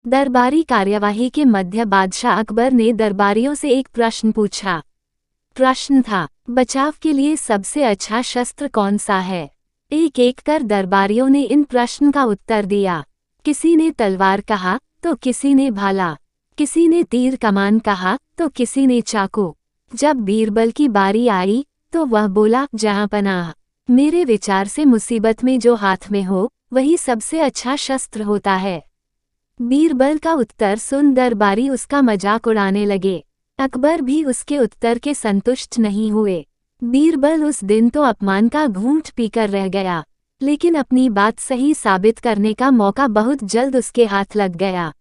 दरबारी कार्यवाही के मध्य बादशाह अकबर ने दरबारियों से एक प्रश्न पूछा। प्रश्न था, बचाव के लिए सबसे अच्छा शस्त्र कौन सा है। एक एक कर दरबारियों ने इन प्रश्न का उत्तर दिया। किसी ने तलवार कहा तो किसी ने भाला, किसी ने तीर कमान कहा तो किसी ने चाकू। जब बीरबल की बारी आई तो वह बोला, जहांपनाह, मेरे विचार से मुसीबत में जो हाथ में हो वही सबसे अच्छा शस्त्र होता है। बीरबल का उत्तर सुन दरबारी उसका मजाक उड़ाने लगे। अकबर भी उसके उत्तर के संतुष्ट नहीं हुए। बीरबल उस दिन तो अपमान का घूंट पीकर रह गया, लेकिन अपनी बात सही साबित करने का मौका बहुत जल्द उसके हाथ लग गया।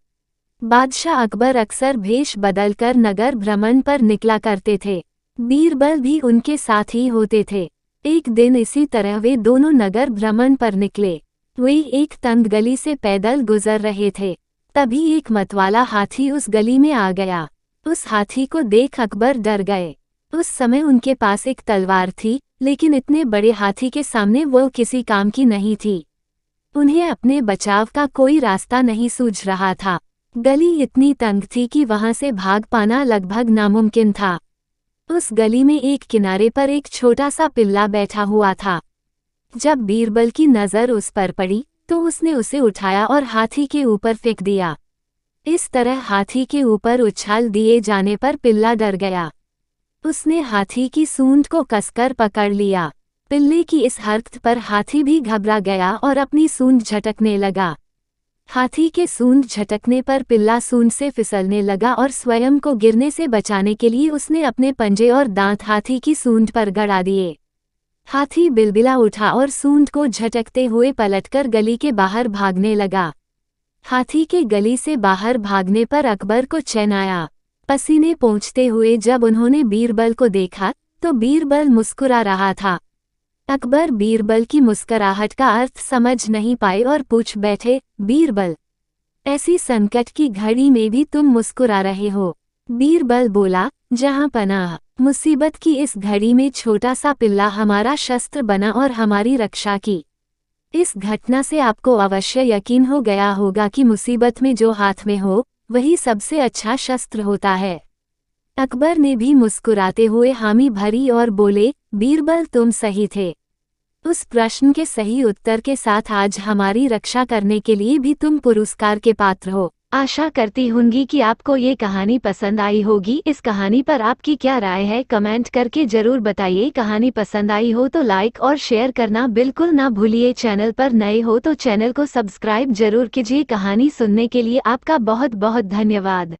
बादशाह अकबर अक्सर भेष बदलकर नगर भ्रमण पर निकला करते थे। बीरबल भी उनके साथ ही होते थे। एक दिन इसी तरह वे दोनों नगर भ्रमण पर निकले। वे एक तंग गली से पैदल गुजर रहे थे। तभी एक मतवाला हाथी उस गली में आ गया। उस हाथी को देख अकबर डर गए। उस समय उनके पास एक तलवार थी, लेकिन इतने बड़े हाथी के सामने वो किसी काम की नहीं थी। उन्हें अपने बचाव का कोई रास्ता नहीं सूझ रहा था। गली इतनी तंग थी कि वहां से भाग पाना लगभग नामुमकिन था। उस गली में एक किनारे पर एक छोटा सा पिल्ला बैठा हुआ था। जब बीरबल की नज़र उस पर पड़ी तो उसने उसे उठाया और हाथी के ऊपर फेंक दिया। इस तरह हाथी के ऊपर उछाल दिए जाने पर पिल्ला डर गया। उसने हाथी की सूंड को कसकर पकड़ लिया। पिल्ले की इस हरकत पर हाथी भी घबरा गया और अपनी सूंड झटकने लगा। हाथी के सूंड झटकने पर पिल्ला सूंड से फिसलने लगा और स्वयं को गिरने से बचाने के लिए उसने अपने पंजे और दांत हाथी की सूंड पर गड़ा दिए। हाथी बिलबिला उठा और सूंड को झटकते हुए पलटकर गली के बाहर भागने लगा। हाथी के गली से बाहर भागने पर अकबर को चैन आया। पसीने पोंछते हुए जब उन्होंने बीरबल को देखा तो बीरबल मुस्कुरा रहा था। अकबर बीरबल की मुस्कुराहट का अर्थ समझ नहीं पाए और पूछ बैठे, बीरबल, ऐसी संकट की घड़ी में भी तुम मुस्कुरा रहे हो। बीरबल बोला, जहांपनाह, मुसीबत की इस घड़ी में छोटा सा पिल्ला हमारा शस्त्र बना और हमारी रक्षा की। इस घटना से आपको अवश्य यकीन हो गया होगा कि मुसीबत में जो हाथ में हो वही सबसे अच्छा शस्त्र होता है। अकबर ने भी मुस्कुराते हुए हामी भरी और बोले, बीरबल तुम सही थे। उस प्रश्न के सही उत्तर के साथ आज हमारी रक्षा करने के लिए भी तुम पुरस्कार के पात्र हो। आशा करती हूँगी कि आपको ये कहानी पसंद आई होगी। इस कहानी पर आपकी क्या राय है कमेंट करके जरूर बताइए। कहानी पसंद आई हो तो लाइक और शेयर करना बिल्कुल ना भूलिए। चैनल पर नए हो तो चैनल को सब्सक्राइब जरूर कीजिए। कहानी सुनने के लिए आपका बहुत बहुत धन्यवाद।